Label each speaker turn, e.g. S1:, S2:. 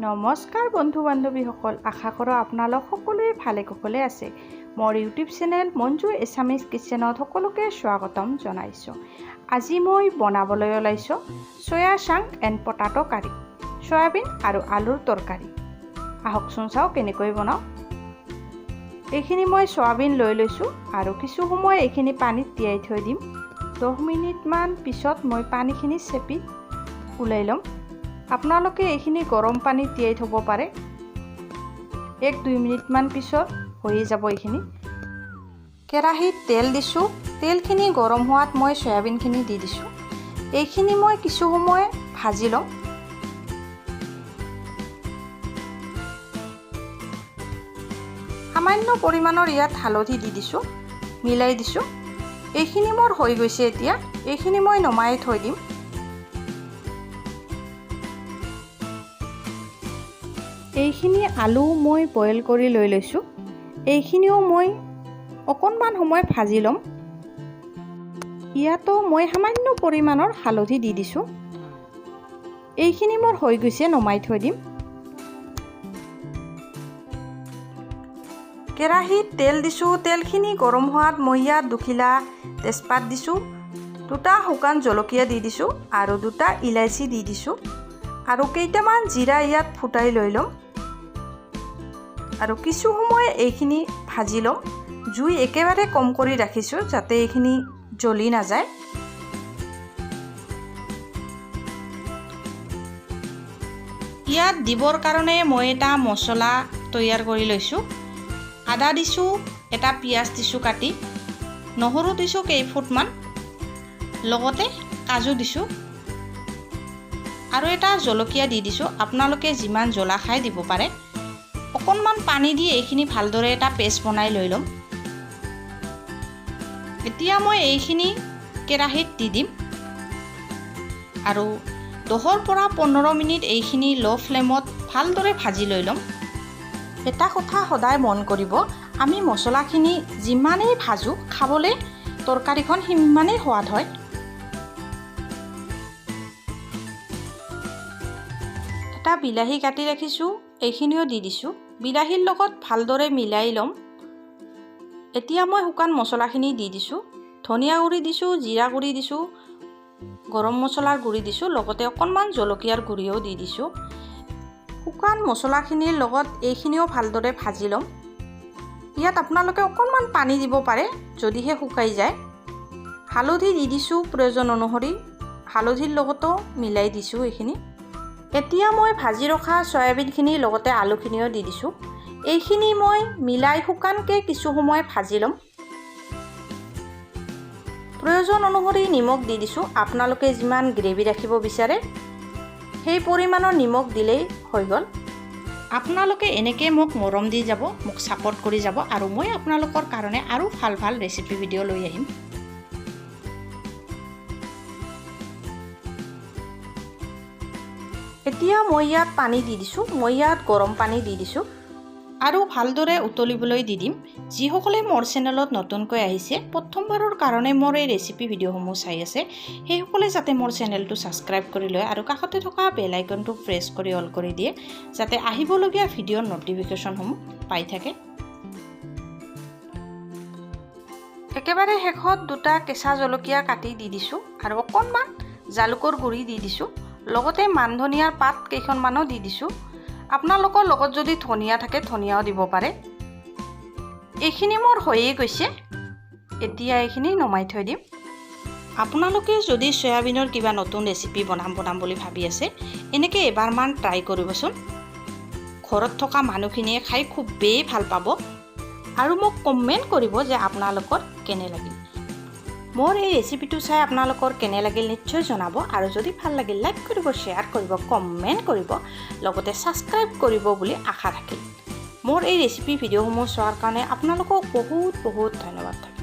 S1: নমস্কাৰ বন্ধু বান্ধৱীসকল, আশা কৰোঁ আপোনালোক সকলোৱে ভালে কুশলে আছে। মোৰ ইউটিউব চেনেল মঞ্জু এছামিজ কিচেনত সকলোকে স্বাগতম জনাইছোঁ। আজি মই বনাবলৈ ওলাইছোঁ soya chunk and potato curry, soyabean আৰু আলুৰ তৰকাৰী। আহকচোন চাওঁ কেনেকৈ বনাওঁ। এইখিনি মই চয়াবিন লৈ লৈছোঁ আৰু কিছু সময় এইখিনি পানীত তিয়াই থৈ দিম। 10 মিনিটমান পিছত মই পানীখিনি চেপি ওলাই ল'ম। আপোনালোকে এইখিনি গৰম পানীত তিয়াই থ'ব পাৰে। 1-2 মিনিটমান পিছত হৈ যাব এইখিনি। কেৰাহীত তেল দিছোঁ। তেলখিনি গৰম হোৱাত মই চয়াবিনখিনি দি দিছোঁ। এইখিনি মই কিছু সময় ভাজি ল'ম। সামান্য পৰিমাণৰ ইয়াত হালধি দি দিছোঁ, মিলাই দিছোঁ। এইখিনি মোৰ হৈ গৈছে। এতিয়া এইখিনি মই নমাই থৈ দিম। এইখিনি আলু মই বইল কৰি লৈ লৈছোঁ। এইখিনিও মই অকণমান সময় ভাজি ল'ম। ইয়াতো মই সামান্য পৰিমাণৰ হালধি দি দিছোঁ। এইখিনি মোৰ হৈ গৈছে, নমাই থৈ দিম। কেৰাহীত তেল দিছোঁ। তেলখিনি গৰম হোৱাত মই ইয়াত 2 খিলা তেজপাত দিছোঁ, 2টা শুকান জলকীয়া দি দিছোঁ আৰু 2টা ইলাচি দি দিছোঁ আৰু কেইটামান জিৰা ইয়াত ফুটাই লৈ ল'ম আৰু কিছু সময় এইখিনি ভাজি ল'ম। জুই একেবাৰে কম কৰি ৰাখিছোঁ যাতে এইখিনি জ্বলি নাযায়। ইয়াত দিবৰ কাৰণে মই এটা মছলা তৈয়াৰ কৰি লৈছোঁ। আদা দিছোঁ, এটা পিঁয়াজ দিছোঁ কাটি, নহৰু দিছোঁ কেইফুটমান, লগতে কাজু দিছোঁ আৰু এটা জলকীয়া দি দিছোঁ। আপোনালোকে যিমান জ্বলা খাই দিব পাৰে। অকণমান পানী দি এইখিনি ভালদৰে এটা পেষ্ট বনাই লৈ ল'ম। এতিয়া মই এইখিনি কেৰাহীত দি দিম আৰু 10 পৰা 15 মিনিট এইখিনি ল' ফ্লেমত ভালদৰে ভাজি লৈ ল'ম। এটা কথা সদায় মন কৰিব, আমি মছলাখিনি যিমানেই ভাজোঁ খাবলৈ তৰকাৰীখন সিমানেই সোৱাদ হয়। এটা বিলাহী কাটি ৰাখিছোঁ, এইখিনিও দি দিছোঁ। বিলাহীৰ লগত ভালদৰে মিলাই ল'ম। এতিয়া মই শুকান মছলাখিনি দি দিছোঁ। ধনিয়া গুড়ি দিছোঁ, জিৰা গুড়ি দিছোঁ, গৰম মছলাৰ গুড়ি দিছোঁ, লগতে অকণমান জলকীয়াৰ গুড়িও দি দিছোঁ। শুকান মছলাখিনিৰ লগত এইখিনিও ভালদৰে ভাজি ল'ম। ইয়াত আপোনালোকে অকণমান পানী দিব পাৰে যদিহে শুকাই যায়। হালধি দি দিছোঁ প্ৰয়োজন অনুসৰি, হালধিৰ লগতো মিলাই দিছোঁ এইখিনি। এতিয়া মই ভাজি ৰখা চয়াবিনখিনিৰ লগতে আলুখিনিও দি দিছোঁ। এইখিনি মই মিলাই শুকানকৈ কিছু সময় ভাজি ল'ম। প্ৰয়োজন অনুসৰি নিমখ দি দিছোঁ। আপোনালোকে যিমান গ্ৰেভি ৰাখিব বিচাৰে সেই পৰিমাণৰ নিমখ দিলেই হৈ গ'ল। আপোনালোকে এনেকৈ মোক মৰম দি যাব, মোক ছাপোৰ্ট কৰি যাব আৰু মই আপোনালোকৰ কাৰণে আৰু ভাল ভাল ৰেচিপি ভিডিঅ' লৈ আহিম। এতিয়া মই ইয়াত পানী দি দিছোঁ। মই ইয়াত গৰম পানী দি দিছোঁ আৰু ভালদৰে উতলিবলৈ দি দিম। যিসকলে মোৰ চেনেলত নতুনকৈ আহিছে, প্ৰথমবাৰৰ কাৰণে মোৰ এই ৰেচিপি ভিডিঅ'সমূহ চাই আছে, সেইসকলে যাতে মোৰ চেনেলটো ছাবস্ক্ৰাইব কৰি লয় আৰু কাষতে থকা বেল আইকনটো প্ৰেছ কৰি অল কৰি দিয়ে, যাতে আহিবলগীয়া ভিডিঅ'ৰ ন'টিফিকেশ্যনসমূহ পাই থাকে। একেবাৰে শেষত 2টা কেঁচা জলকীয়া কাটি দি দিছোঁ আৰু অকণমান জালুকৰ গুড়ি দি দিছোঁ, লগতে মান ধনিয়াৰ পাত কেইখনমানো দি দিছোঁ। আপোনালোকৰ লগত যদি ধনিয়া থাকে ধনিয়াও দিব পাৰে। এইখিনি মোৰ হৈয়ে গৈছে। এতিয়া এইখিনি নমাই থৈ দিম। আপোনালোকে যদি চয়াবিনৰ কিবা নতুন ৰেচিপি বনাম বুলি ভাবি আছে, এনেকৈ এবাৰমান ট্ৰাই কৰিবচোন। ঘৰত থকা মানুহখিনিয়ে খাই খুবেই ভাল পাব আৰু মোক কমেণ্ট কৰিব যে আপোনালোকৰ কেনে লাগিল। মোৰ এই ৰেচিপিটো চাই আপোনালোকৰ কেনে লাগিল নিশ্চয় জনাব আৰু যদি ভাল লাগিল লাইক কৰিব, শ্বেয়াৰ কৰিব, কমেণ্ট কৰিব, লগতে ছাবস্ক্ৰাইব কৰিব বুলি আশা থাকিল। মোৰ এই ৰেচিপি ভিডিঅ'সমূহ চোৱাৰ কাৰণে আপোনালোকক বহুত বহুত ধন্যবাদ থাকিল।